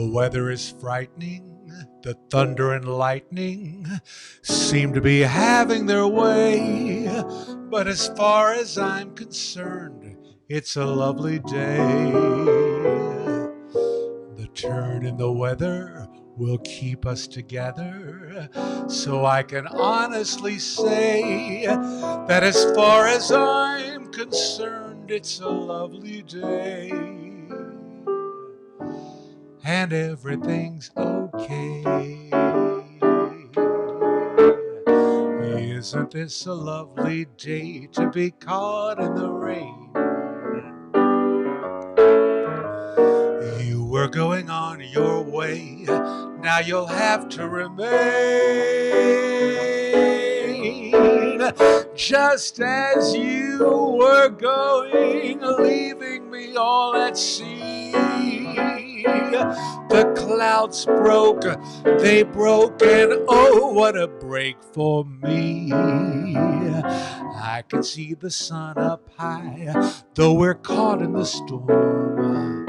weather is frightening. The thunder and lightning seem to be having their way. But as far as I'm concerned, it's a lovely day. The turn in the weather will keep us together. So I can honestly say that as far as I'm concerned, it's a lovely day. And everything's okay. Isn't this a lovely day to be caught in the rain? You were going on your way, now you'll have to remain. Just as you were going, leaving me all at sea. The clouds broke, they broke, and oh, what a break for me. I can see the sun up high, though we're caught in the storm.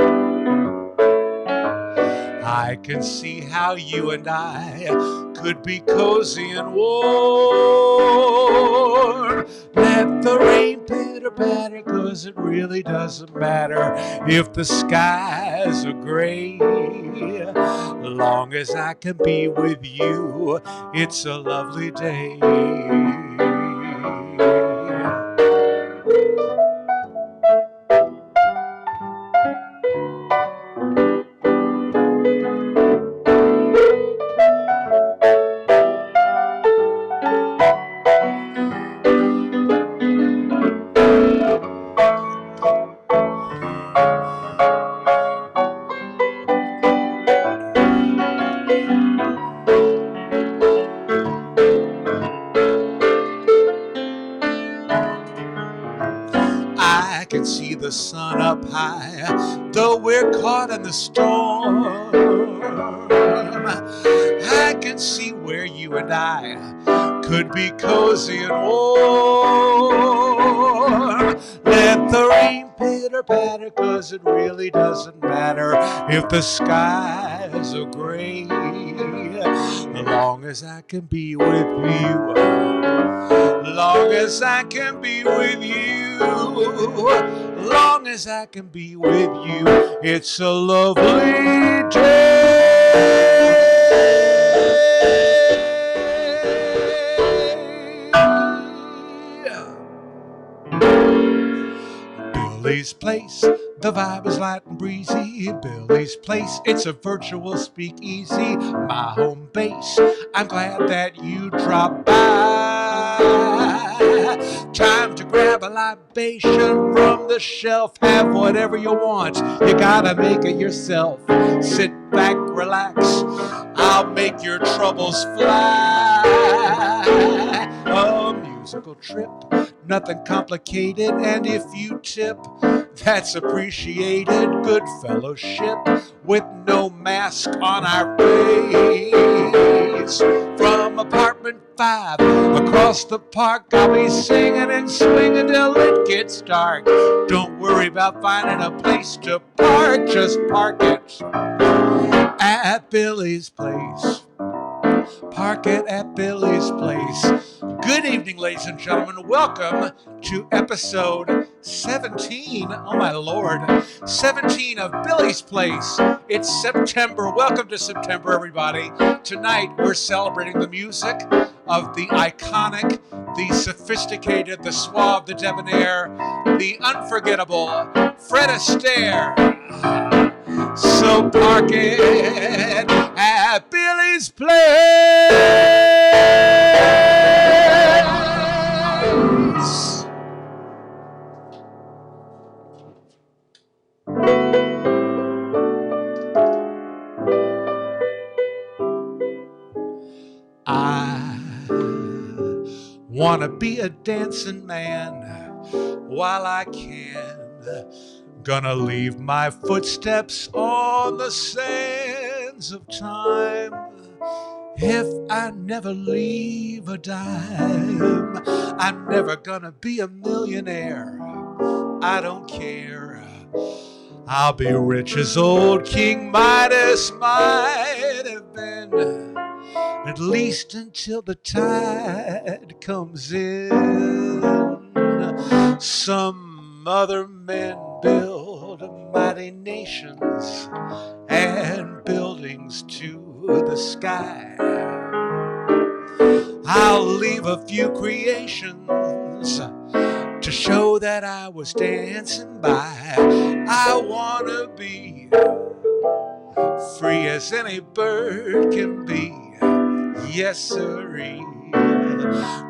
I can see how you and I could be cozy and warm. Let the rain pitter patter, 'cause it really doesn't matter if the skies are gray. Long as I can be with you, it's a lovely day. I can see the sun up high, though we're caught in the storm. I can see where you and I could be cozy and warm. Let the rain pitter patter, 'cause it really doesn't matter if the skies are gray. Long as I can be with you, long as I can be with you, long as I can be with you, it's a lovely day. Billy's Place, the vibe is light and breezy. Billy's Place, it's a virtual speakeasy. My home base, I'm glad that you dropped by. Time to grab a libation from the shelf. Have whatever you want, you gotta make it yourself. Sit back, relax, I'll make your troubles fly. A musical trip, nothing complicated, and if you tip, that's appreciated. Good fellowship with no mask on our face. From apartment 5 across the park, I'll be singing and swinging till it gets dark. Don't worry about finding a place to park, just park it at Billy's Place. Park it at Billy's Place. Good evening, ladies and gentlemen. Welcome to episode 17. Oh, my Lord. 17 of Billy's Place. It's September. Welcome to September, everybody. Tonight, we're celebrating the music of the iconic, the sophisticated, the suave, the debonair, the unforgettable Fred Astaire. So park it at Billy's Place. I wanna be a dancing man while I can. Gonna leave my footsteps on the sands of time. If I never leave a dime, I'm never gonna be a millionaire. I don't care. I'll be rich as old King Midas might have been, at least until the tide comes in. Some other men build mighty nations and buildings to the sky. I'll leave a few creations to show that I was dancing by. I wanna be free as any bird can be. Yes, sirree.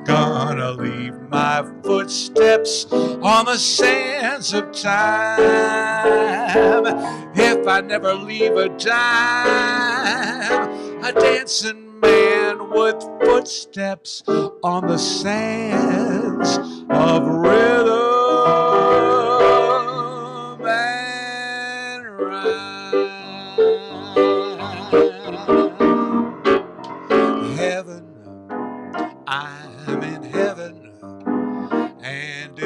Gonna leave my footsteps on the sands of time. If I never leave a dime, a dancing man with footsteps on the sands of rhythm and rhyme. Heaven, I'm in heaven, and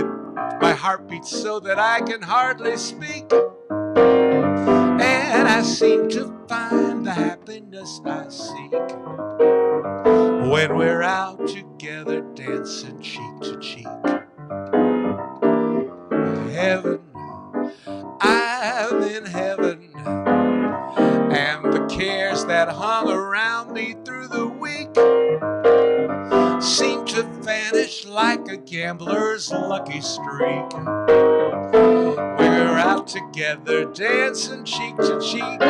my heart beats so that I can hardly speak, and I seem to find the happiness I seek when we're out together dancing cheek to cheek. Heaven, I'm in heaven, and the cares that hung around me through the week seem to vanish like a gambler's lucky streak. We're out together dancing cheek to cheek.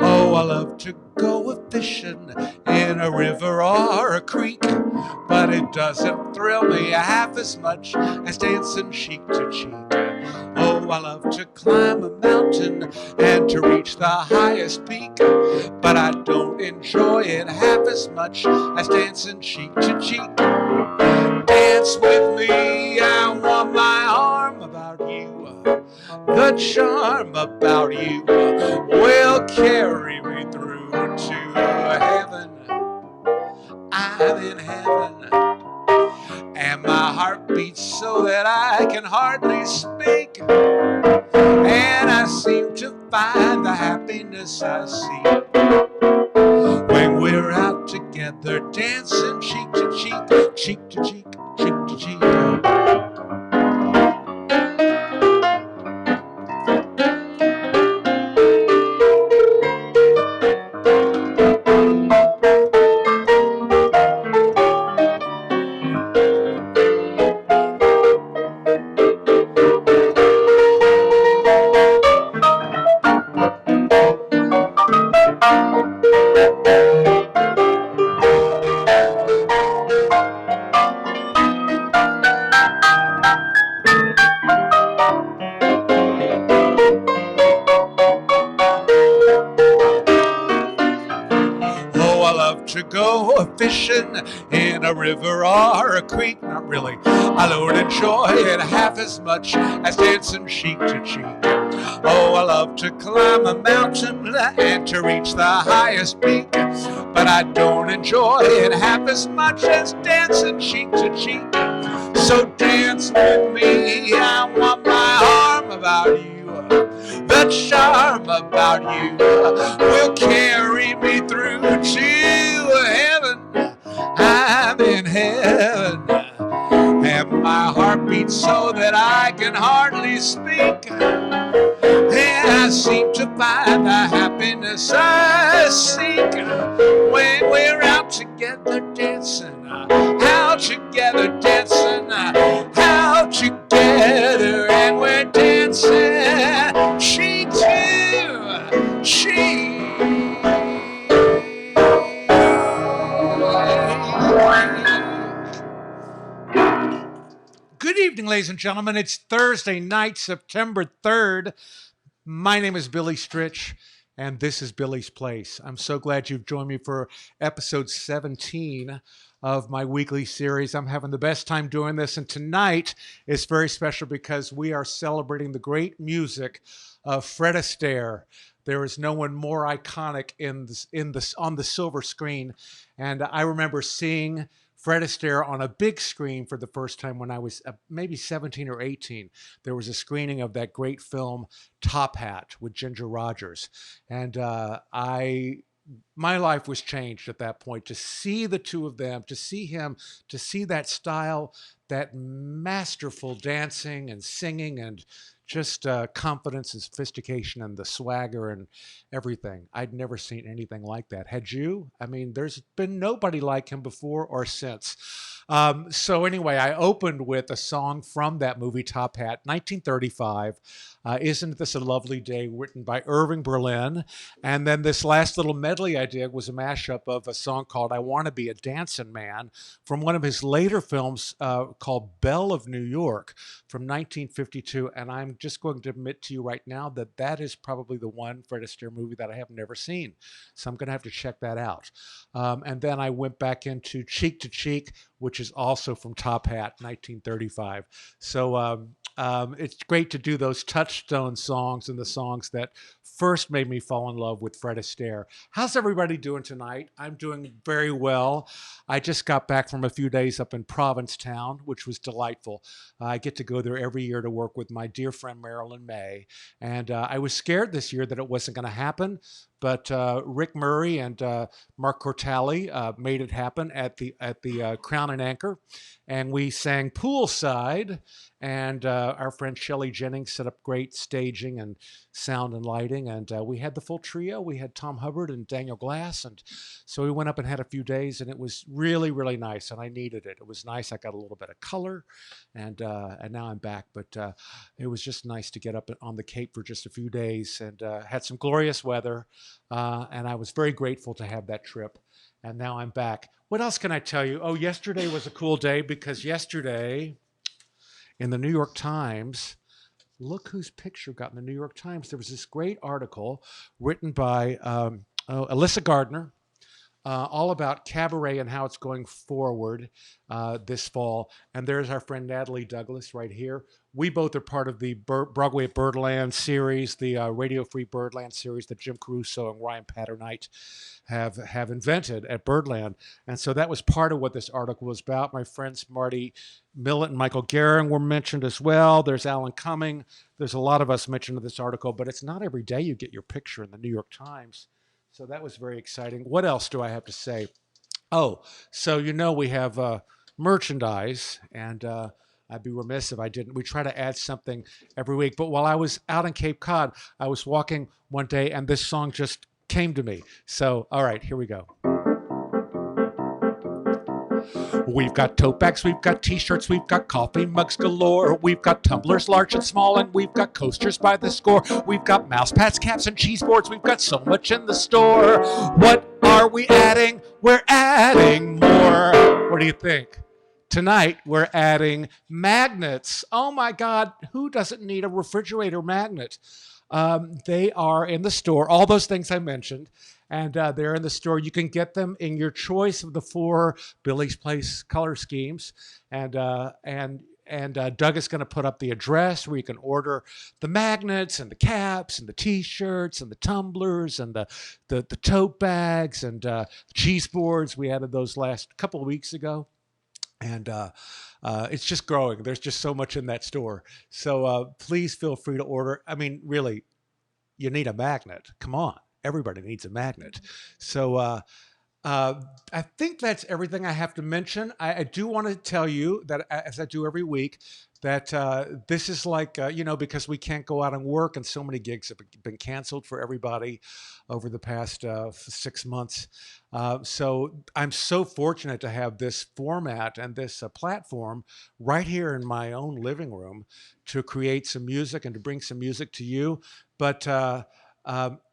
Oh, I love to go a-fishing in a river or a creek, but it doesn't thrill me half as much as dancing cheek to cheek. Oh, I love to climb a mountain and to reach the highest peak, but I don't enjoy it half as much as dancing cheek to cheek. Dance with me, I want my arm about you. The charm about you will carry me through to heaven. I'm in heaven, and my heart beats so that I can hardly speak, and I seem to find the happiness I seek when we're out together dancing cheek to cheek, cheek to cheek, cheek to cheek. To go fishing in a river or a creek, not really. I don't enjoy it half as much as dancing cheek to cheek. Oh, I love to climb a mountain and to reach the highest peak, but I don't enjoy it half as much as dancing cheek to cheek. So dance with me, I want my arm about you. The charm about you will carry me through to heaven. I'm in heaven, and my heart beats so that I can hardly speak, and I seem to find the happiness I seek when we're out together dancing, out together dancing, out together, and we're dancing cheek to cheek. Good evening, ladies and gentlemen. It's Thursday night, September 3rd. My name is Billy Stritch, and this is Billy's Place. I'm so glad you've joined me for episode 17 of my weekly series. I'm having the best time doing this, and tonight is very special because we are celebrating the great music of Fred Astaire. There is no one more iconic on the silver screen, and I remember seeing Fred Astaire on a big screen for the first time when I was maybe 17 or 18. There was a screening of that great film Top Hat with Ginger Rogers, and I my life was changed at that point to see the two of them, to see him, to see that style, that masterful dancing and singing and just confidence and sophistication and the swagger and everything. I'd never seen anything like that. Had you? I mean, there's been nobody like him before or since. So anyway, I opened with a song from that movie, Top Hat, 1935. Isn't This a Lovely Day, written by Irving Berlin. And then this last little medley I did was a mashup of a song called I Want to Be a Dancing Man from one of his later films called Belle of New York from 1952. And I'm just going to admit to you right now that that is probably the one Fred Astaire movie that I have never seen. So I'm going to have to check that out. And then I went back into Cheek to Cheek, which is also from Top Hat, 1935. So it's great to do those touchstone songs and the songs that first made me fall in love with Fred Astaire. How's everybody doing tonight? I'm doing very well. I just got back from a few days up in Provincetown, which was delightful. I get to go there every year to work with my dear friend Marilyn May. And I was scared this year that it wasn't going to happen. But Rick Murray and Mark Cortali made it happen at the Crown and Anchor, and we sang poolside. And our friend Shelley Jennings set up great staging and sound and lighting, and we had the full trio. We had Tom Hubbard and Daniel Glass, and so we went up and had a few days, and it was really, really nice. And I needed it. It was nice. I got a little bit of color, and now I'm back. But it was just nice to get up on the Cape for just a few days, and had some glorious weather. And I was very grateful to have that trip. And now I'm back. What else can I tell you? Oh, yesterday was a cool day because yesterday in the New York Times, look whose picture got in the New York Times. There was this great article written by Alyssa Gardner, all about cabaret and how it's going forward this fall. And there's our friend Natalie Douglas right here. We both are part of the Broadway at Birdland series, the Radio Free Birdland series that Jim Caruso and Ryan Patternite have invented at Birdland. And so that was part of what this article was about. My friends Marty Millett and Michael Guerin were mentioned as well. There's Alan Cumming. There's a lot of us mentioned in this article, but it's not every day you get your picture in the New York Times. So that was very exciting. What else do I have to say? Oh, so we have merchandise, and I'd be remiss if I didn't. We try to add something every week. But while I was out in Cape Cod, I was walking one day, and this song just came to me. So, all right, here we go. We've got tote bags, we've got t-shirts, we've got coffee mugs galore. We've got tumblers large and small, and we've got coasters by the score. We've got mouse pads, caps, and cheese boards. We've got so much in the store. What are we adding? We're adding more. What do you think? Tonight, we're adding magnets. Oh my God, who doesn't need a refrigerator magnet? They are in the store, all those things I mentioned. And they're in the store. You can get them in your choice of the 4 Billy's Place color schemes. And Doug is going to put up the address where you can order the magnets and the caps and the T-shirts and the tumblers and the tote bags and cheese boards. We added those last couple of weeks ago. And it's just growing. There's just so much in that store. So please feel free to order. I mean, really, you need a magnet. Come on. Everybody needs a magnet. So I think that's everything I have to mention. I do want to tell you that, as I do every week, that this is like, because we can't go out and work and so many gigs have been canceled for everybody over the past 6 months. So I'm so fortunate to have this format and this platform right here in my own living room to create some music and to bring some music to you. But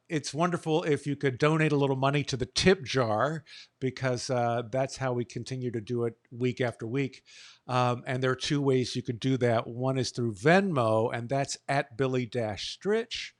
it's wonderful if you could donate a little money to the tip jar, because that's how we continue to do it week after week. And there are 2 ways you could do that. One is through Venmo, and that's at Billy-Stritch.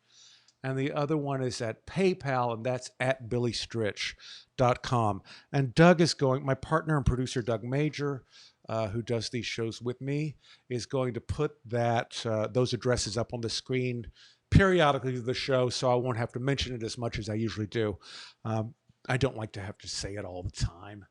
And the other one is at PayPal, and that's at BillyStritch.com. And Doug is my partner and producer, Doug Major, who does these shows with me, is going to put those addresses up on the screen periodically to the show, so I won't have to mention it as much as I usually do. I don't like to have to say it all the time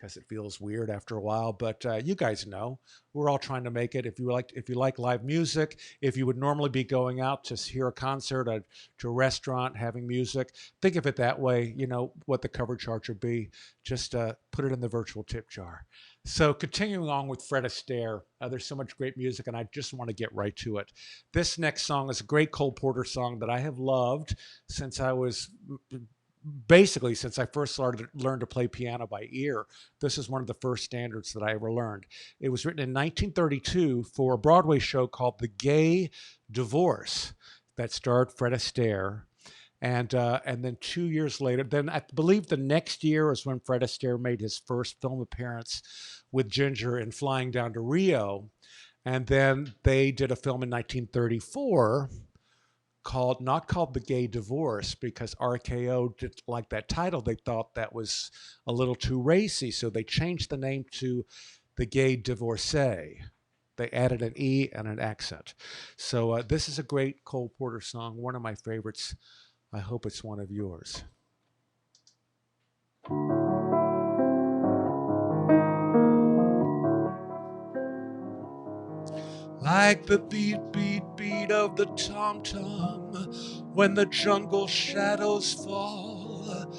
because it feels weird after a while. But you guys know we're all trying to make it. If you like live music, if you would normally be going out to hear a concert, to a restaurant, having music, think of it that way. You know what the cover charge would be. Just put it in the virtual tip jar. So continuing on with Fred Astaire, there's so much great music, and I just want to get right to it. This next song is a great Cole Porter song that I have loved since I was basically since I first learned to play piano by ear. This is one of the first standards that I ever learned. It was written in 1932 for a Broadway show called The Gay Divorce that starred Fred Astaire. And then 2 years later, then I believe the next year is when Fred Astaire made his first film appearance with Ginger in Flying Down to Rio. And then they did a film in 1934 not called The Gay Divorce, because RKO didn't like that title. They thought that was a little too racy, so they changed the name to The Gay Divorcee. They added an E and an accent. So this is a great Cole Porter song, one of my favorites. I hope it's one of yours. Like the beat, beat, beat of the tom-tom when the jungle shadows fall,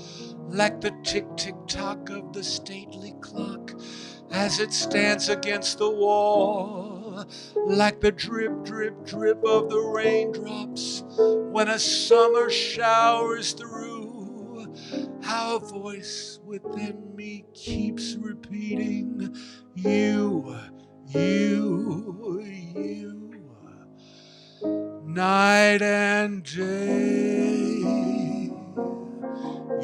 like the tick-tick-tock of the stately clock as it stands against the wall, like the drip, drip, drip of the raindrops when a summer showers through, how a voice within me keeps repeating, you, night and day,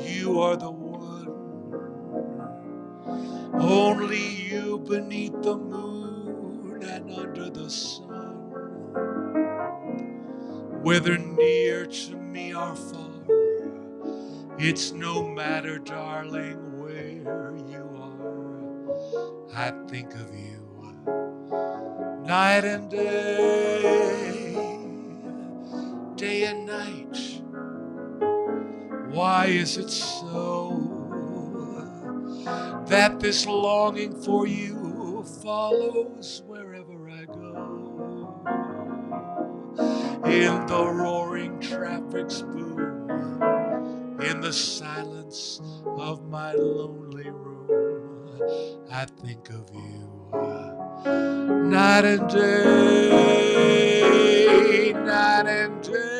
you are the one, only you beneath the moon and under the sun, whether near to me or far, it's no matter, darling, where you are, I think of you night and day, day and night. Why is it so that this longing for you follows wherever I go? In the roaring traffic's boom, in the silence of my lonely room, I think of you night and day, night and day,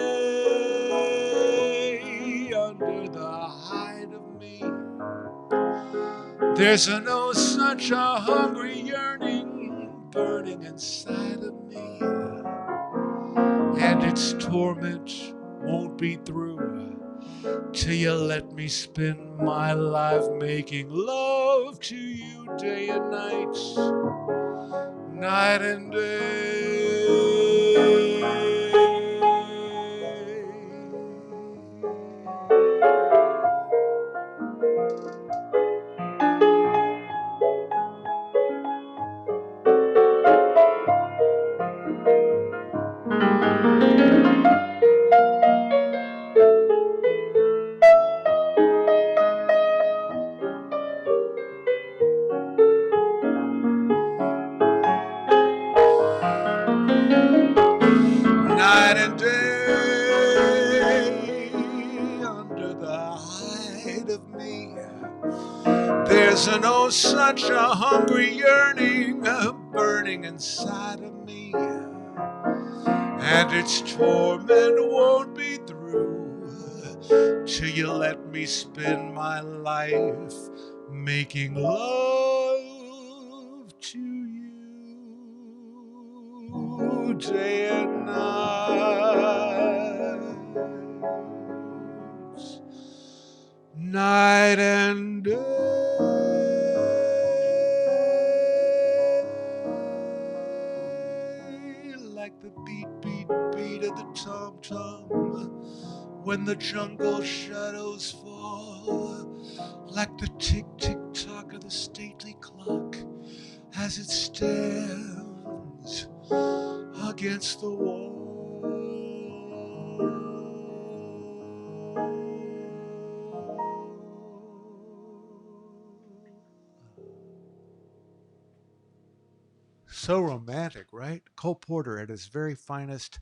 under the hide of me. There's such a hungry yearning burning inside of me, and its torment won't be through till you let me spend my life making love to you day and night, night and day. Night and day, under the hide of me, there's such a hungry yearning burning inside of me, and its torment won't be through till you let me spend my life making love to you day and night and day. Like the beat, beat, beat of the tom-tom when the jungle shadows fall, like the tick-tick-tock of the stately clock as it stands against the wall. so romantic, right? Cole Porter at his very finest,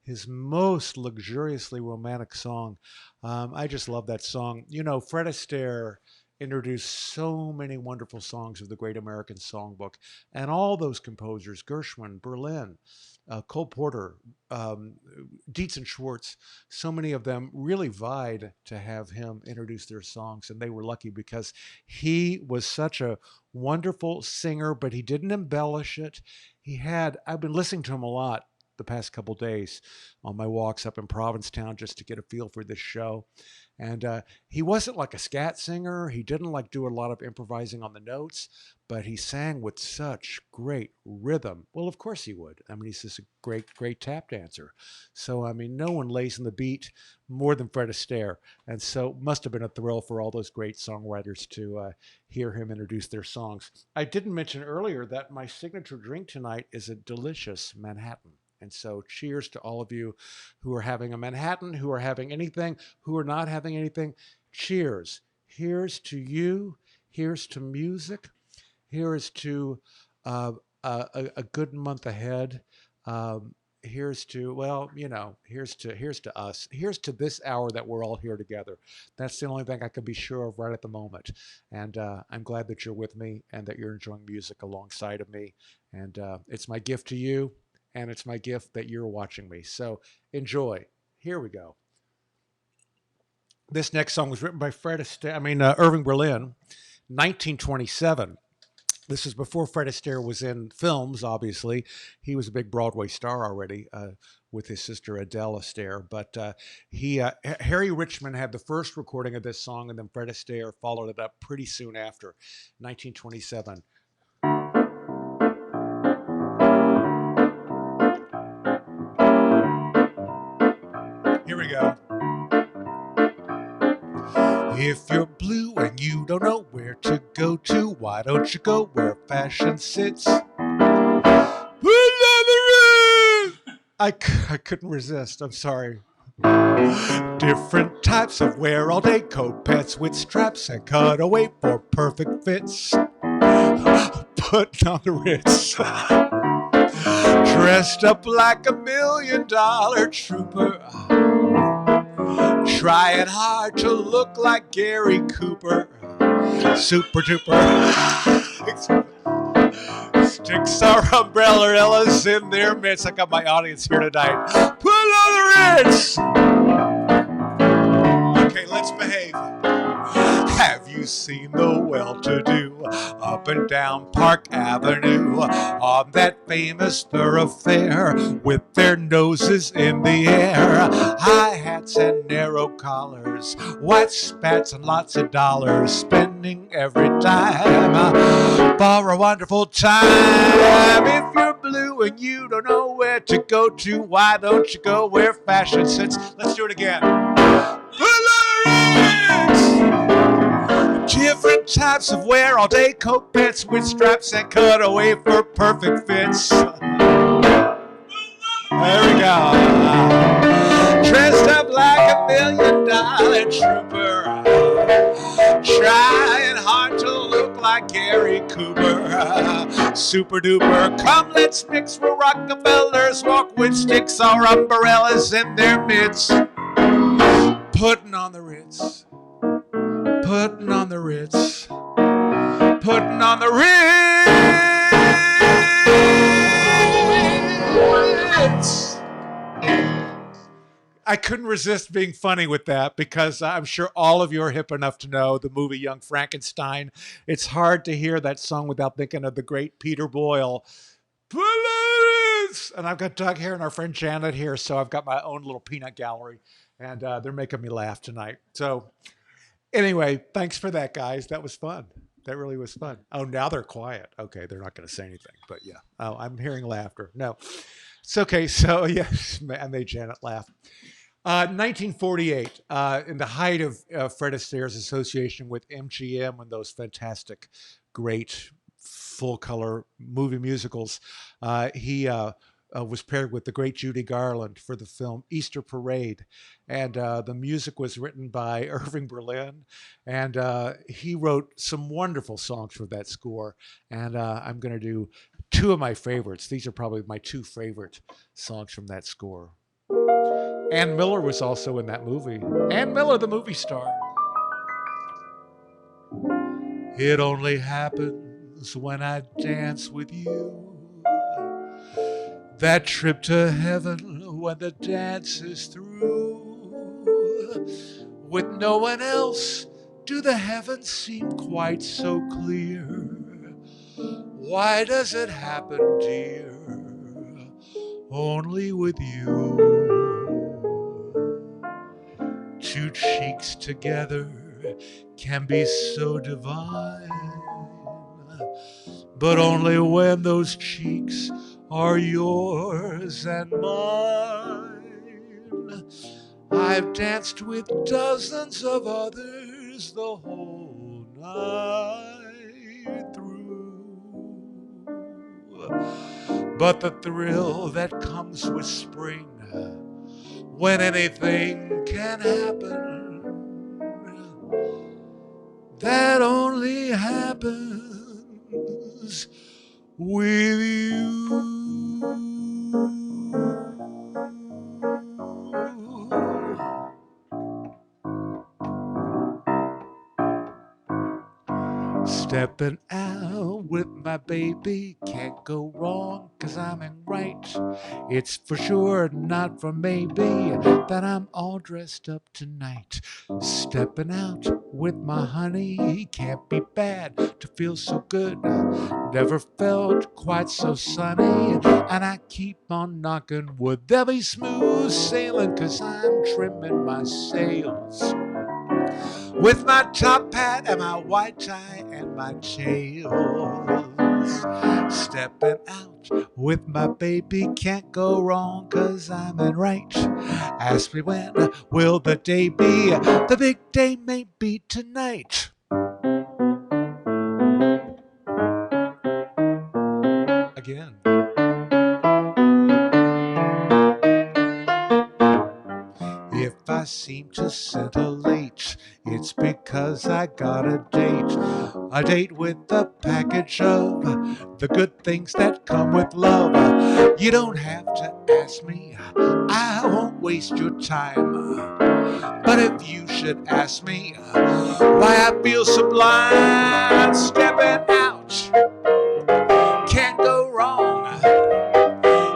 his most luxuriously romantic song. I just love that song. You know, Fred Astaire introduced so many wonderful songs of the Great American Songbook, and all those composers, Gershwin, Berlin, Cole Porter, um, Dietz and Schwartz, so many of them really vied to have him introduce their songs, and they were lucky because he was such a wonderful singer, but he didn't embellish it. I've been listening to him a lot the past couple days on my walks up in Provincetown just to get a feel for this show. And he wasn't like a scat singer. He didn't like do a lot of improvising on the notes, but he sang with such great rhythm. Well, of course he would. I mean, he's just a great, great tap dancer. So, I mean, no one lays in the beat more than Fred Astaire. And so it must have been a thrill for all those great songwriters to hear him introduce their songs. I didn't mention earlier that my signature drink tonight is a delicious Manhattan. And so cheers to all of you who are having a Manhattan, who are having anything, who are not having anything. Cheers. Here's to you. Here's to music. Here's to a good month ahead. Here's to, well, you know, here's to us. Here's to this hour that we're all here together. That's the only thing I can be sure of right at the moment. And I'm glad that you're with me and that you're enjoying music alongside of me. And it's my gift to you. And it's my gift that you're watching me. So enjoy. Here we go. This next song was written by Irving Berlin, 1927. This is before Fred Astaire was in films, obviously. He was a big Broadway star already with his sister Adele Astaire. But Harry Richmond had the first recording of this song, and then Fred Astaire followed it up pretty soon after, 1927. Here we go. If you're blue and you don't know where to go to, why don't you go where fashion sits? Put on the roof! I couldn't resist. I'm sorry. Different types of wear all day coat pants with straps and cutaway for perfect fits. Putting on the Ritz. Dressed up like $1 million trooper. Trying hard to look like Gary Cooper. Super duper. Sticks our umbrellas in their midst. I got my audience here tonight. Put on the Ritz. Okay, let's behave. Have you seen the well-to-do up and down Park Avenue on that famous thoroughfare with their noses in the air? High hats and narrow collars, white spats and lots of dollars, spending every dime for a wonderful time. If you're blue and you don't know where to go to, why don't you go where fashion sits? Let's do it again. Different types of wear all day coat pants with straps and cutaway for perfect fits. There we go. Dressed up like $1 million trooper. Trying hard to look like Gary Cooper. Super duper. Come, let's mix with Rockefellers. Walk with sticks or umbrellas in their midst. Putting on the Ritz. Putting on the Ritz. Putting on the Ritz. I couldn't resist being funny with that because I'm sure all of you are hip enough to know the movie Young Frankenstein. It's hard to hear that song without thinking of the great Peter Boyle. And I've got Doug here and our friend Janet here, so I've got my own little peanut gallery, and they're making me laugh tonight. So anyway, thanks for that, guys. That was fun. That really was fun. Oh, now they're quiet. Okay, they're not going to say anything, but yeah. Oh, I'm hearing laughter. No, it's okay. So yes, I made Janet laugh. 1948, in the height of Fred Astaire's association with MGM and those fantastic, great full-color movie musicals, he was paired with the great Judy Garland for the film Easter Parade. And the music was written by Irving Berlin. And he wrote some wonderful songs for that score. And I'm going to do two of my favorites. These are probably my two favorite songs from that score. Ann Miller was also in that movie. Ann Miller, the movie star. It only happens when I dance with you. That trip to heaven when the dance is through. With no one else, do the heavens seem quite so clear? Why does it happen, dear, only with you? Two cheeks together can be so divine, but only when those cheeks are yours and mine. I've danced with dozens of others the whole night through, but the thrill that comes with spring, when anything can happen, that only happens with you. Stepping out with my baby, can't go wrong, 'cause I'm in right. It's for sure, not for maybe, that I'm all dressed up tonight. Stepping out with my honey, can't be bad to feel so good. Never felt quite so sunny, and I keep on knocking wood. They'll be smooth sailing, 'cause I'm trimming my sails with my top hat and my white tie and my tails. Stepping out with my baby, can't go wrong, 'cause I'm in right. Ask me when will the day be? The big day may be tonight. Again. If I seem to scintillate, it's because I got a date with a package of the good things that come with love. You don't have to ask me, I won't waste your time. But if you should ask me why I feel sublime, stepping out can't go wrong.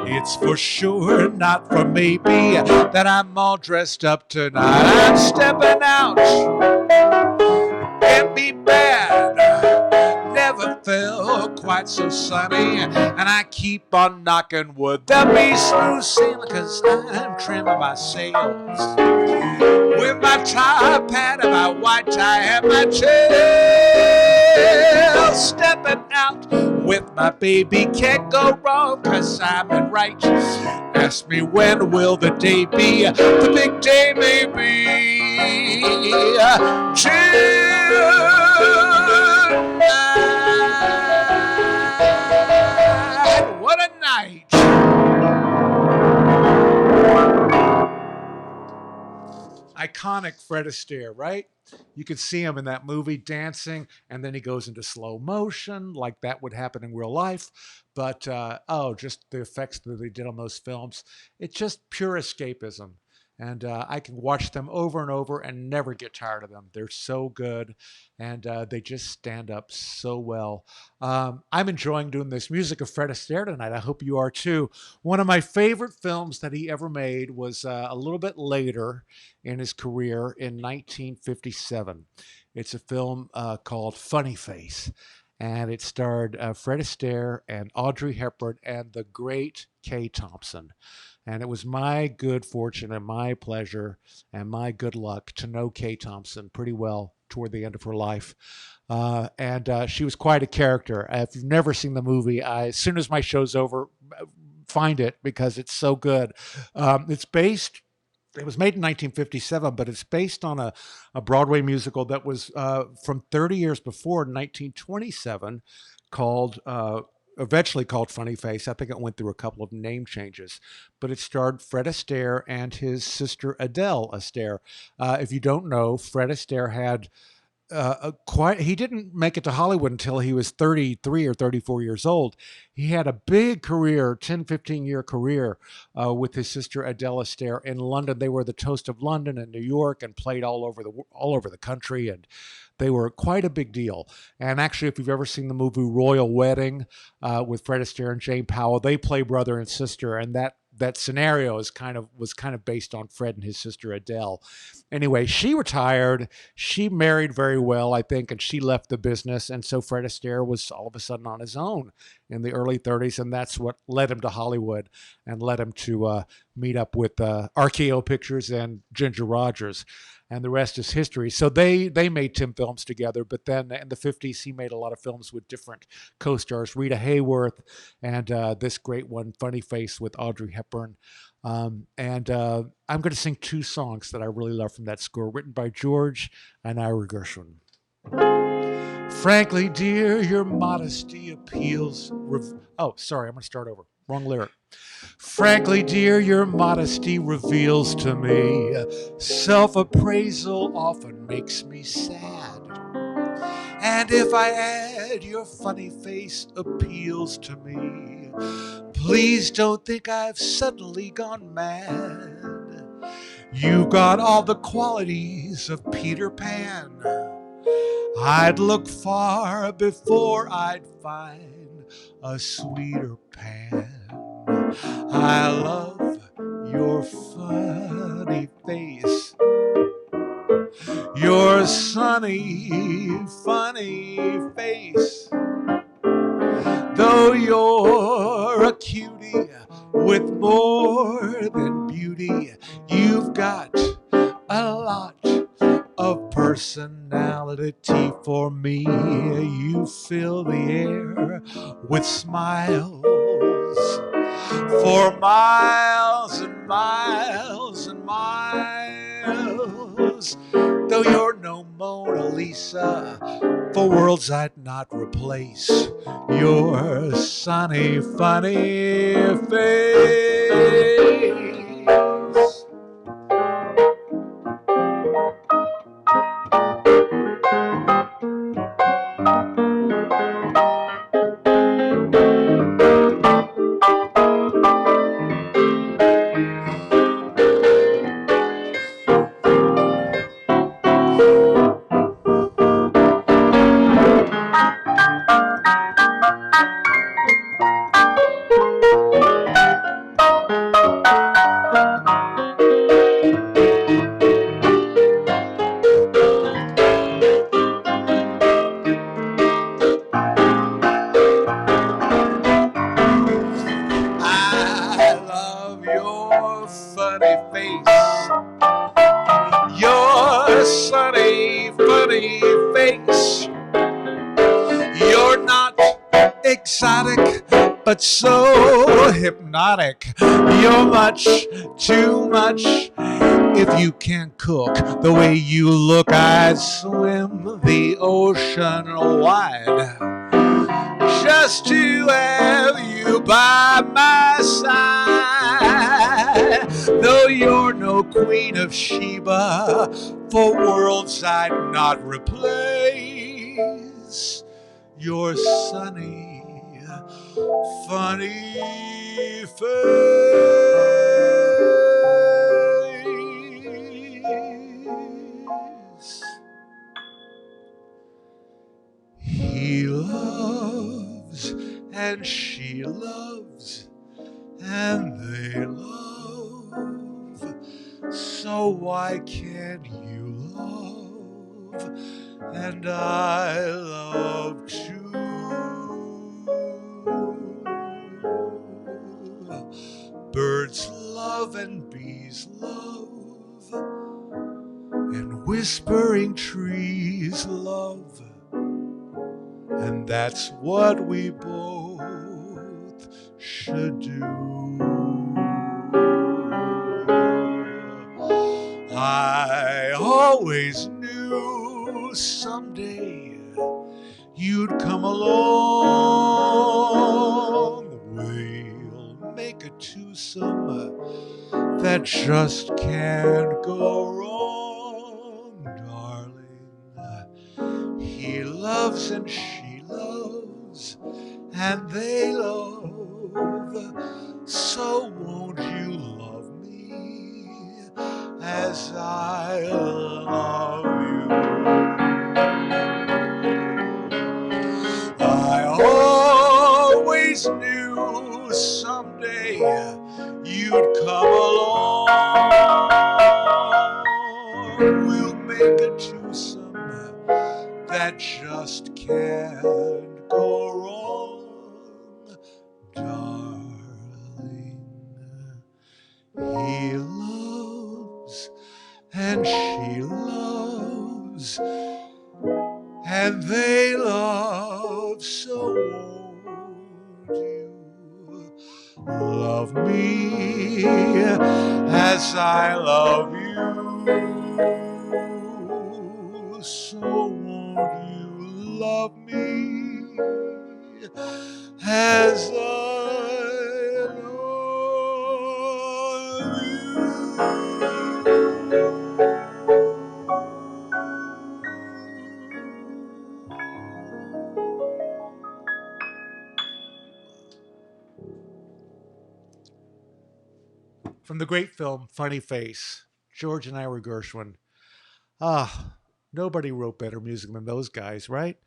It's for sure, not for maybe, that I'm all dressed up tonight. I'm stepping out, can't be bad, never felt quite so sunny, and I keep on knocking wood. There'll be smooth sailing, 'cause I'm trimming my sails with my top hat and my white tie and my tail. Stepping out with my baby, can't go wrong, 'cause I'm in right. Ask me when will the day be? The big day may be tonight. What a night! Iconic Fred Astaire, right? You could see him in that movie dancing, and then he goes into slow motion, like that would happen in real life. But just the effects that they did on those films, it's just pure escapism. And I can watch them over and over and never get tired of them. They're so good, and they just stand up so well. I'm enjoying doing this music of Fred Astaire tonight. I hope you are too. One of my favorite films that he ever made was a little bit later in his career in 1957. It's a film called Funny Face, and it starred Fred Astaire and Audrey Hepburn and the great Kay Thompson. And it was my good fortune and my pleasure and my good luck to know Kay Thompson pretty well toward the end of her life. And she was quite a character. If you've never seen the movie, as soon as my show's over, find it because it's so good. It was made in 1957, but it's based on a Broadway musical that was from 30 years before, 1927, eventually called Funny Face. I think it went through a couple of name changes, but it starred Fred Astaire and his sister Adele Astaire. If you don't know, Fred Astaire had he didn't make it to Hollywood until he was 33 or 34 years old. He had a big career, 10, 15-year career with his sister Adele Astaire in London. They were the toast of London and New York and played all over the country, and they were quite a big deal. And actually, if you've ever seen the movie Royal Wedding with Fred Astaire and Jane Powell, they play brother and sister, and that scenario was kind of based on Fred and his sister Adele. Anyway, she retired. She married very well, I think, and she left the business. And so Fred Astaire was all of a sudden on his own in the early 30s, and that's what led him to Hollywood and led him to meet up with RKO Pictures and Ginger Rogers. And the rest is history. So they made 10 films together, but then in the 50s, he made a lot of films with different co-stars, Rita Hayworth, and this great one, Funny Face, with Audrey Hepburn. I'm going to sing two songs that I really love from that score, written by George and Ira Gershwin. Frankly, dear, your modesty appeals. Sorry, I'm going to start over. Wrong lyric. Frankly, dear, your modesty reveals to me self-appraisal often makes me sad. And if I add your funny face appeals to me, please don't think I've suddenly gone mad. You got all the qualities of Peter Pan. I'd look far before I'd find a sweeter pan. I love your funny face, your sunny, funny face. Though you're a cutie with more than beauty, you've got a lot of personality for me. You fill the air with smiles for miles and miles and miles. Though you're no Mona Lisa, for worlds I'd not replace your sunny, funny face. Your sunny, funny face. You're not exotic, but so hypnotic. You're much too much. If you can't cook the way you look, I'd swim the ocean wide just to have you by my side. Though you're no Queen of Sheba, for worlds I'd not replace your sunny, funny face. He loves and she loves and they love. So why can't you love? And I love too. Birds love and bees love, and whispering trees love. And that's what we both should do. I always knew someday you'd come along. We'll make a twosome that just can't go wrong, darling. loves and she loves and they love. So won't you love me as I love you? I always knew someday you'd come along. We'll make a twosome that just can't go wrong, darling. He loves and she loves and they love. So won't you love me as I love you? So won't you love me as I love From the great film Funny Face, George and Ira Gershwin. Nobody wrote better music than those guys, right?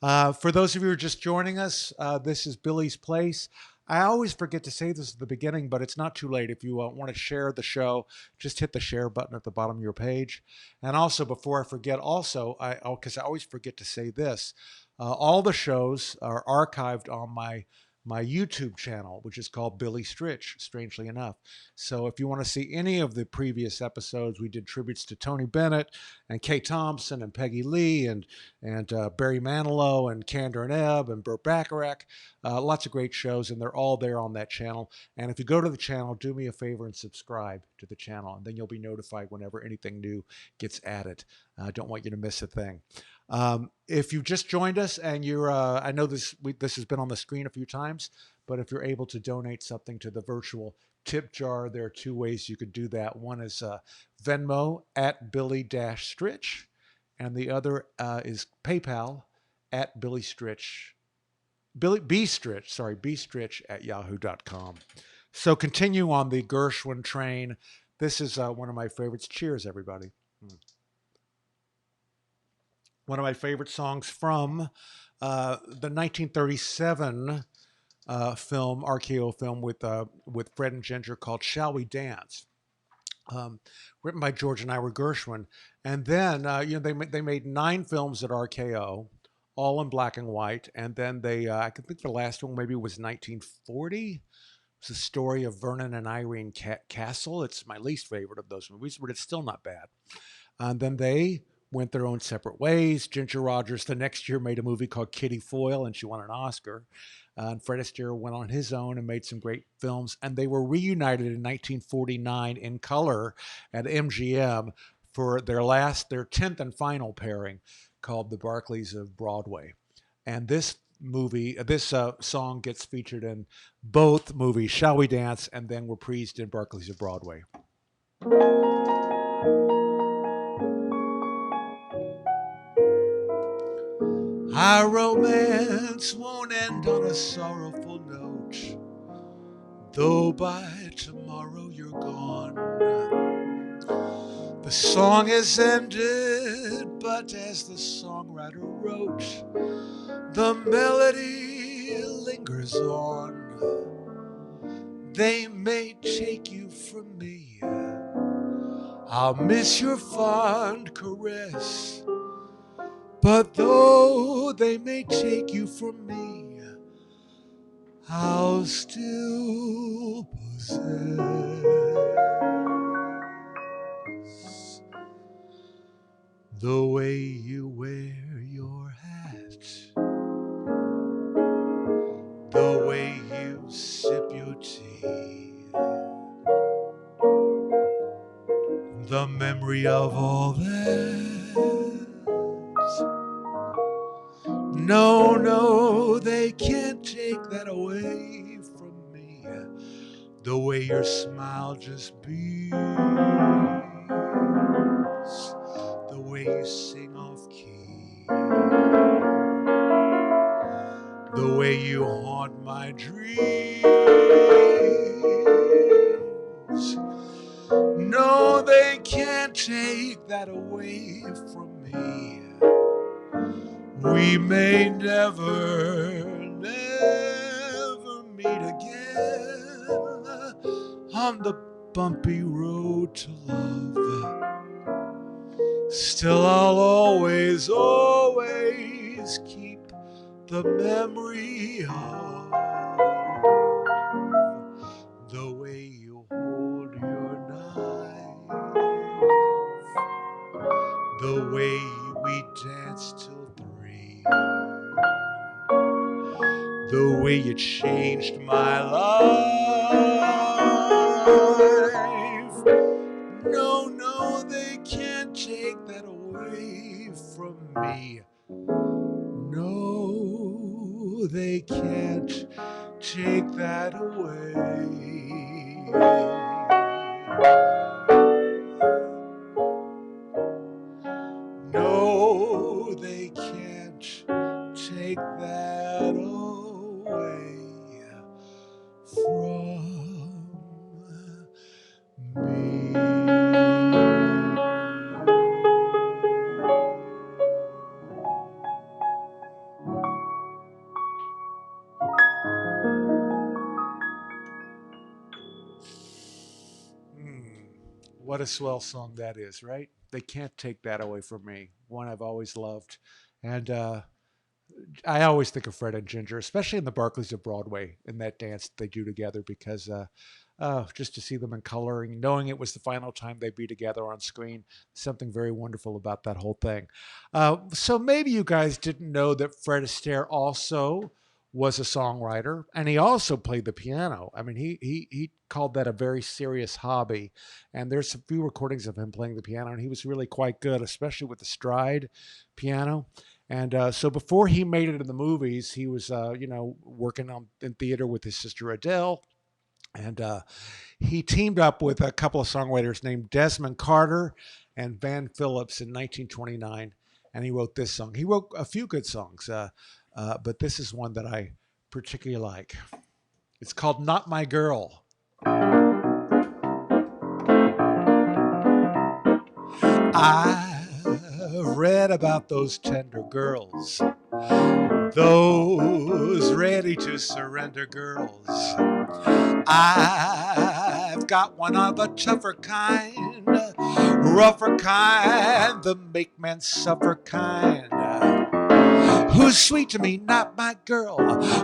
For those of you who are just joining us, this is Billy's Place. I always forget to say this at the beginning, but it's not too late. If you want to share the show, just hit the share button at the bottom of your page. And also, before I forget, because I always forget to say this, all the shows are archived on my YouTube channel, which is called Billy Stritch, strangely enough. So if you want to see any of the previous episodes, we did tributes to Tony Bennett and Kay Thompson and Peggy Lee and Barry Manilow and Kander and Ebb and Burt Bacharach. Lots of great shows, and they're all there on that channel. And if you go to the channel, do me a favor and subscribe to the channel, and then you'll be notified whenever anything new gets added. I don't want you to miss a thing. If you've just joined us and you're, I know this has been on the screen a few times, but if you're able to donate something to the virtual tip jar, there are two ways you could do that. One is Venmo at Billy-Stritch, and the other is PayPal at Billy Stritch. Bstritch at yahoo.com. So continue on the Gershwin train. This is one of my favorites. Cheers, everybody. One of my favorite songs from the 1937 film, RKO film with Fred and Ginger called "Shall We Dance," written by George and Ira Gershwin. And then they made 9 films at RKO, all in black and white. And then I think the last one maybe was 1940. It's the story of Vernon and Irene Castle. It's my least favorite of those movies, but it's still not bad. And then they went their own separate ways. Ginger Rogers the next year made a movie called Kitty Foyle, and she won an Oscar. And Fred Astaire went on his own and made some great films. And they were reunited in 1949 in color at MGM for their 10th and final pairing called The Barclays of Broadway. And this song gets featured in both movies, Shall We Dance, and then reprised in Barclays of Broadway. Our romance won't end on a sorrowful note, though by tomorrow you're gone. The song has ended, but as the songwriter wrote, the melody lingers on. They may take you from me, I'll miss your fond caress, but though they may take you from me, I'll still possess the way you wear your hat, the way you sip your tea, the memory of all that. No, they can't take that away from me. The way your smile just beams, the way you sing off key, the way you haunt my dreams. No, they can't take that away from me. We may never meet again on the bumpy road to love. Still, I'll always keep the memory of the way you hold your knife, the way we danced till 3, the way you changed my life. No, no, they can't take that away from me. No, they can't take that away. No, they can't take that away from me. What a swell song that is, right? They can't take that away from me. One I've always loved. And I always think of Fred and Ginger, especially in the Barclays of Broadway, in that dance they do together, because just to see them in coloring, knowing it was the final time they'd be together on screen, something very wonderful about that whole thing. So maybe you guys didn't know that Fred Astaire also was a songwriter, and he also played the piano. I mean, he called that a very serious hobby, and there's a few recordings of him playing the piano, and he was really quite good, especially with the stride piano. And so before he made it in the movies, he was, working in theater with his sister Adele. And he teamed up with a couple of songwriters named Desmond Carter and Van Phillips in 1929. And he wrote this song. He wrote a few good songs, but this is one that I particularly like. It's called Not My Girl. I've read about those tender girls, those ready to surrender girls. I've got one of a tougher kind, rougher kind, the make men suffer kind. Who's sweet to me, not my girl.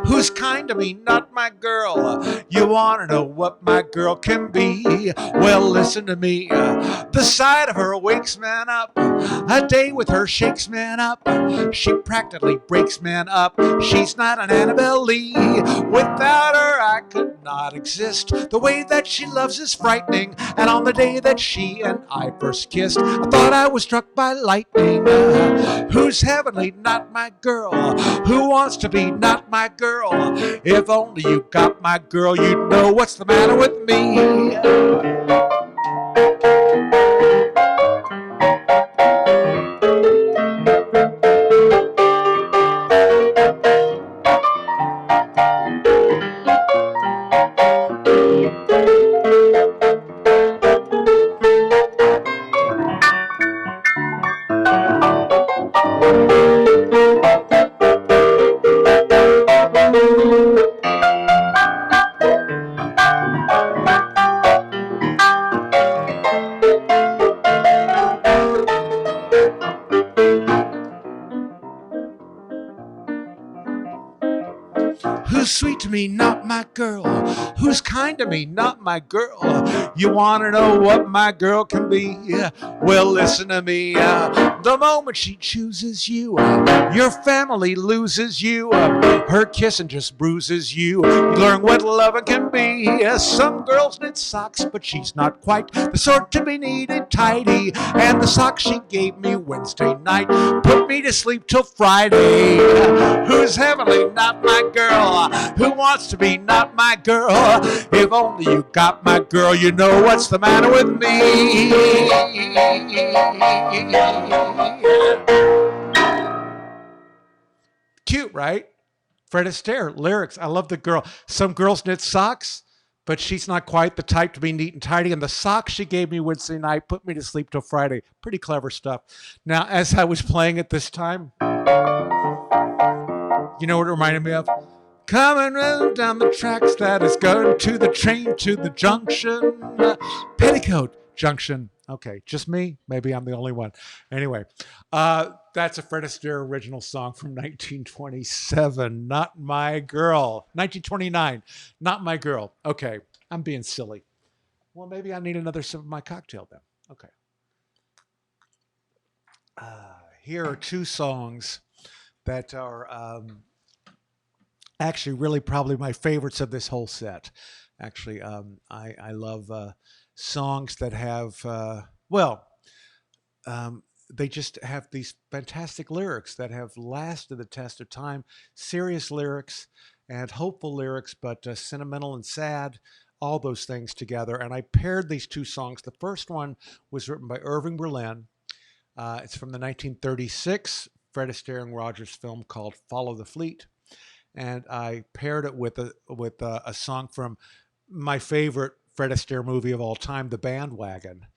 Who's kind to me, not my girl. You wanna know what my girl can be? Well, listen to me. The sight of her wakes man up. A day with her shakes man up. She practically breaks man up. She's not an Annabelle Lee. Without her, I could not exist. The way that she loves is frightening. And on the day that she and I first kissed, I thought I was struck by lightning. Who's heavenly, not my girl. Who wants to be not my girl? If only you got my girl, you'd know what's the matter with me. Who's sweet to me, not my girl. Who's kind to me, not my girl. You want to know what my girl can be? Well, listen to me. The moment she chooses you, your family loses you. Her kissing just bruises you. You learn what loving can be. Some girls knit socks, but she's not quite the sort to be needed tidy. And the socks she gave me Wednesday night put me to sleep till Friday. Who's heavenly, not my girl. Who wants to be not my girl? If only you got my girl, you know what's the matter with me. Cute, right? Fred Astaire, lyrics. I love the girl. Some girls knit socks, but she's not quite the type to be neat and tidy. And the socks she gave me Wednesday night put me to sleep till Friday. Pretty clever stuff. Now, as I was playing it this time, you know what it reminded me of? Coming round down the tracks that is going to the train to the junction. Petticoat Junction. Okay, just me? Maybe I'm the only one. Anyway, that's a Fred Astaire original song from 1927. Not My Girl. 1929. Not My Girl. Okay, I'm being silly. Well, maybe I need another sip of my cocktail then. Okay. Here are two songs that are actually really probably my favorites of this whole set. Actually, I love songs that have, they just have these fantastic lyrics that have lasted the test of time. Serious lyrics and hopeful lyrics, but sentimental and sad, all those things together. And I paired these two songs. The first one was written by Irving Berlin. It's from the 1936 Fred Astaire and Rogers film called Follow the Fleet. And I paired it with a song from my favorite Fred Astaire movie of all time, The Bandwagon.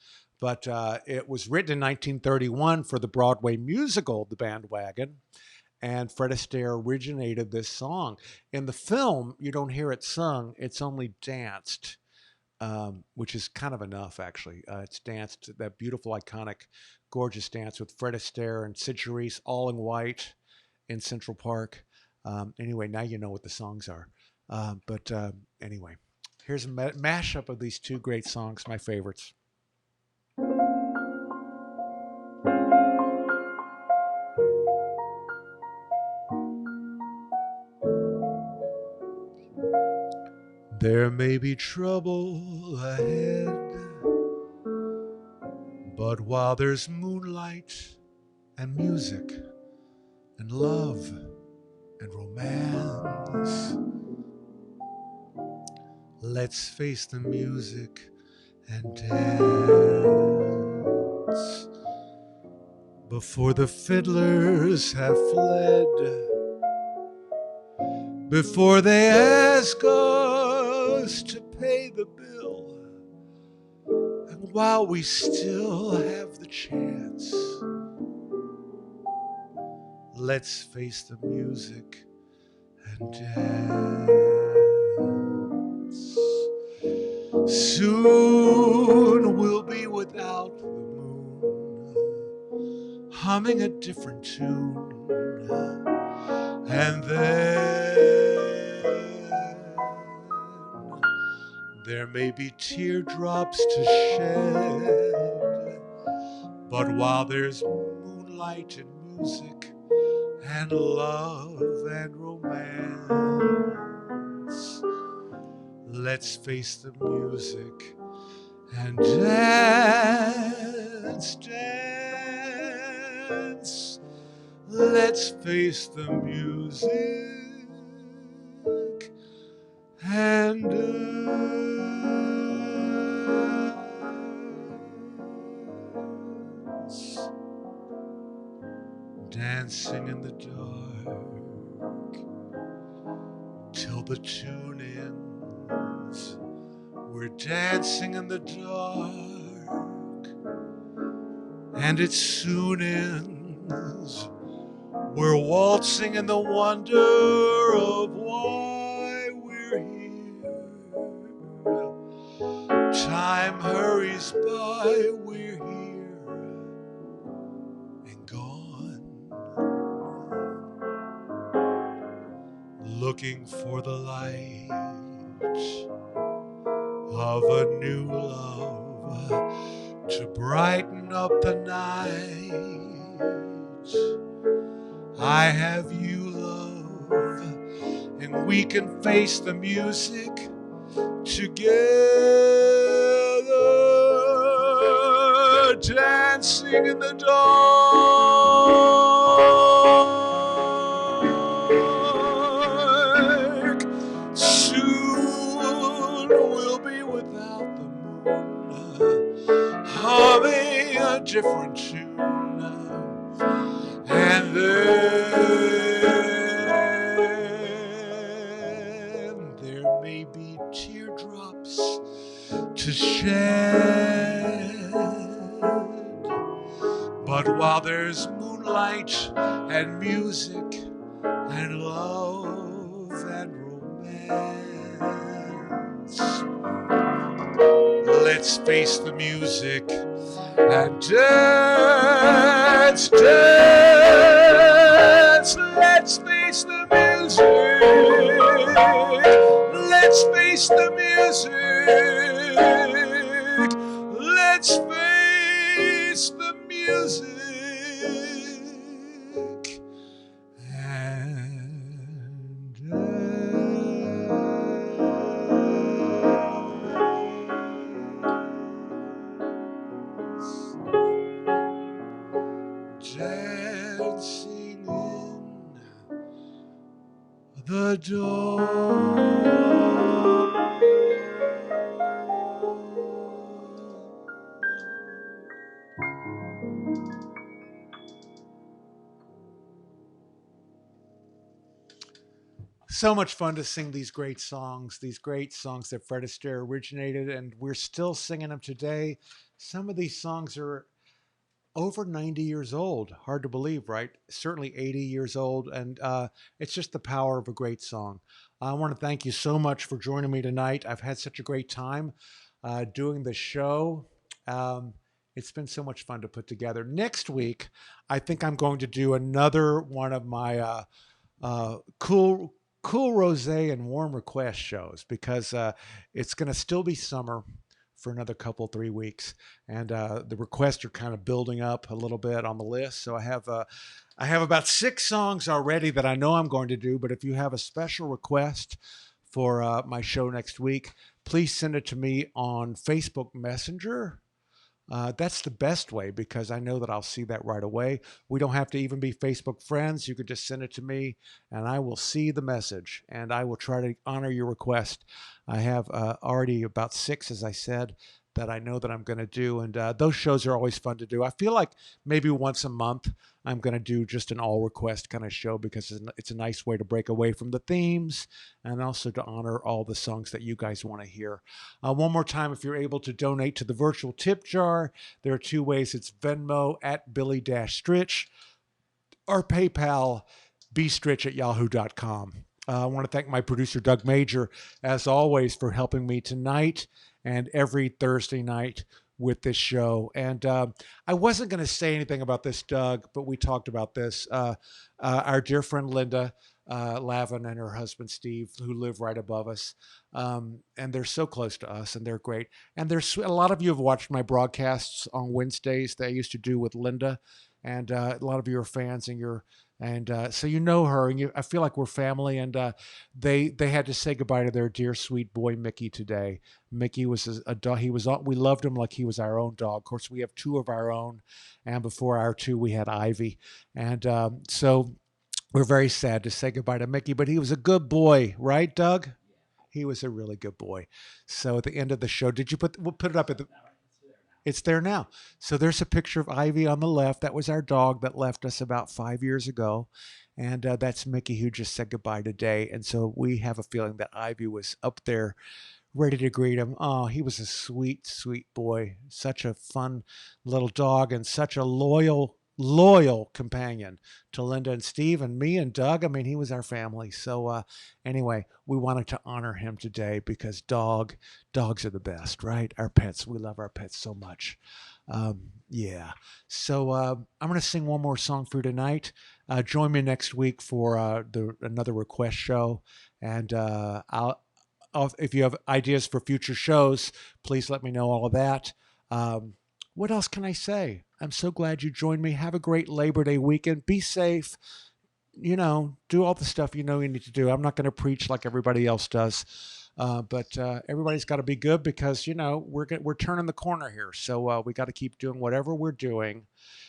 But it was written in 1931 for the Broadway musical, The Bandwagon, and Fred Astaire originated this song. In the film, you don't hear it sung, it's only danced, which is kind of enough, actually. It's danced, that beautiful, iconic, gorgeous dance with Fred Astaire and Sid Charisse all in white in Central Park. Anyway, now you know what the songs are. But anyway, here's a mashup of these two great songs, my favorites. There may be trouble ahead, but while there's moonlight and music and love and romance, let's face the music and dance. Before the fiddlers have fled, before they ask us to pay the bill, and while we still have the chance, let's face the music and dance. Soon we'll be without the moon, humming a different tune, and then there may be teardrops to shed, but while there's moonlight and music and love and romance, let's face the music and dance, dance. Let's face the music and dance. Dancing in the dark till the tune ends. We're dancing in the dark and it soon ends. We're waltzing in the wonder of why we're here. Time hurries by, we're here and gone. Looking for the light of a new love to brighten up the night. I have you, love, and we can face the music together, dancing in the dark. Soon we'll be without the moon, humming a different tune, and then to shed. But while there's moonlight and music and love and romance, let's face the music and dance, dance. Let's face the music. Let's face the music. Let's face the music. And dancing in the door. So much fun to sing these great songs that Fred Astaire originated, and we're still singing them today. Some of these songs are over 90 years old. Hard to believe, right? Certainly 80 years old. And it's just the power of a great song. I want to thank you so much for joining me tonight. I've had such a great time doing the show. It's been so much fun to put together. Next week, I think I'm going to do another one of my cool rosé and warm request shows, because it's going to still be summer for another couple 3 weeks, and the requests are kind of building up a little bit on the list. So I have about 6 songs already that I know I'm going to do. But if you have a special request for my show next week, please send it to me on Facebook Messenger. That's the best way, because I know that I'll see that right away. We don't have to even be Facebook friends. You could just send it to me and I will see the message, and I will try to honor your request. I have already about 6, as I said, that I know that I'm going to do. And those shows are always fun to do. I feel like maybe once a month I'm going to do just an all request kind of show, because it's a nice way to break away from the themes and also to honor all the songs that you guys want to hear. One more time, if you're able to donate to the virtual tip jar, there are 2 ways. It's Venmo at Billy-Stritch, or PayPal, bstritch@yahoo.com. I want to thank my producer, Doug Major, as always, for helping me tonight and every Thursday night with this show. And I wasn't going to say anything about this, Doug, but we talked about this. Our dear friend Linda Lavin and her husband Steve, who live right above us, and they're so close to us, and they're great. And there's a lot of you have watched my broadcasts on Wednesdays that I used to do with Linda, and a lot of you are fans, and so you know her, and I feel like we're family. And they had to say goodbye to their dear sweet boy Mickey today. Mickey was a dog. We loved him like he was our own dog. Of course, we have 2 of our own, and before our 2, we had Ivy, and so we're very sad to say goodbye to Mickey. But he was a good boy, right, Doug? He was a really good boy. So at the end of the show, we'll put it up at the. It's there now. So there's a picture of Ivy on the left. That was our dog that left us about 5 years ago. And that's Mickey, who just said goodbye today. And so we have a feeling that Ivy was up there ready to greet him. Oh, he was a sweet, sweet boy. Such a fun little dog, and such a loyal companion to Linda and Steve and me and Doug. I mean, he was our family. So anyway, we wanted to honor him today, because dogs are the best, right? Our pets. We love our pets so much. Yeah. So I'm going to sing one more song for you tonight. Join me next week for another request show. And if you have ideas for future shows, please let me know all of that. What else can I say? I'm so glad you joined me. Have a great Labor Day weekend. Be safe. Do all the stuff you need to do. I'm not going to preach like everybody else does, but everybody's got to be good, because we're turning the corner here. So we got to keep doing whatever we're doing,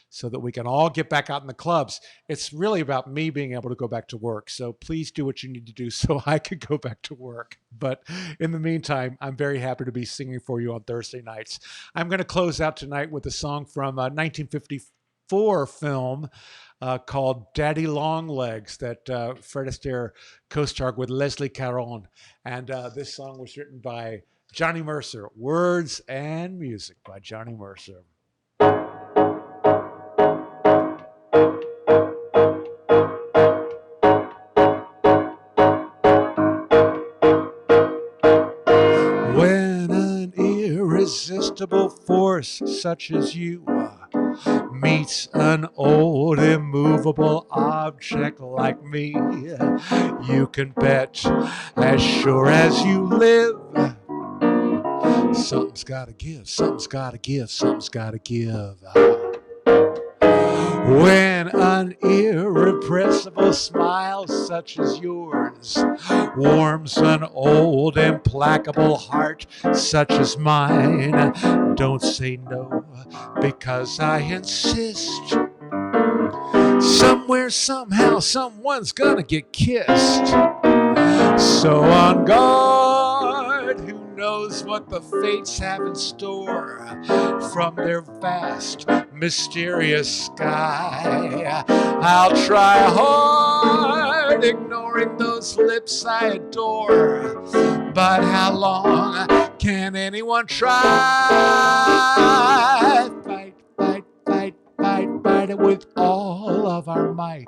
so that we can all get back out in the clubs. It's really about me being able to go back to work. So please do what you need to do so I could go back to work. But in the meantime, I'm very happy to be singing for you on Thursday nights. I'm going to close out tonight with a song from a 1954 film called Daddy Longlegs, that Fred Astaire co-starred with Leslie Caron. And this song was written by Johnny Mercer, words and music by Johnny Mercer. When an irresistible force such as you meets an old immovable object like me, you can bet as sure as you live, something's gotta give, something's gotta give, something's gotta give. When an irrepressible smile such as yours warms an old implacable heart such as mine, don't say no, because I insist. Somewhere, somehow, someone's gonna get kissed. So on guard, who knows what the fates have in store from their vast, mysterious sky. I'll try hard, ignoring those lips I adore. But how long can anyone try? Fight, fight, fight, fight, fight it with all of our might.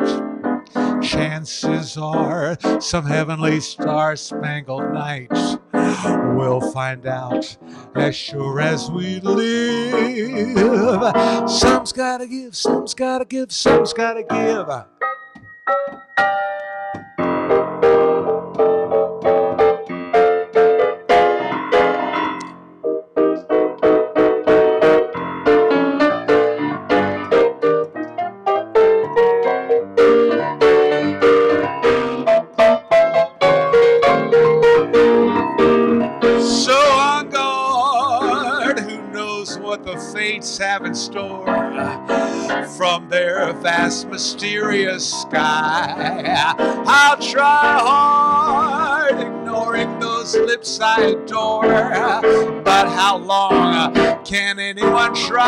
Chances are some heavenly star-spangled night we'll find out as sure as we live. Some's gotta give, some's gotta give, some's gotta give. Fates have in store from their vast mysterious sky. I'll try hard, ignoring those lips I adore. But how long can anyone try?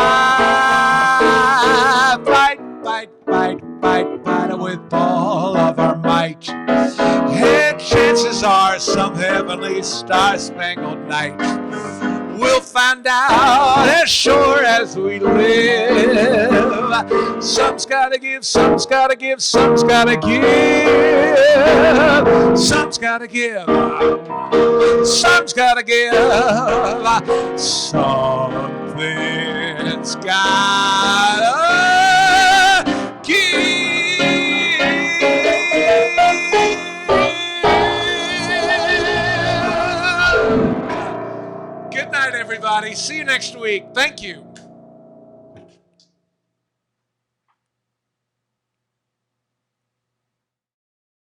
Fight, fight, fight, fight, fight with all of our might. And chances are some heavenly star-spangled night we'll find out as sure as we live. Some's gotta give, some's gotta give, some's gotta give. Some's gotta give, some's gotta give. Something's gotta give. Good night, everybody. See you next week. Thank you.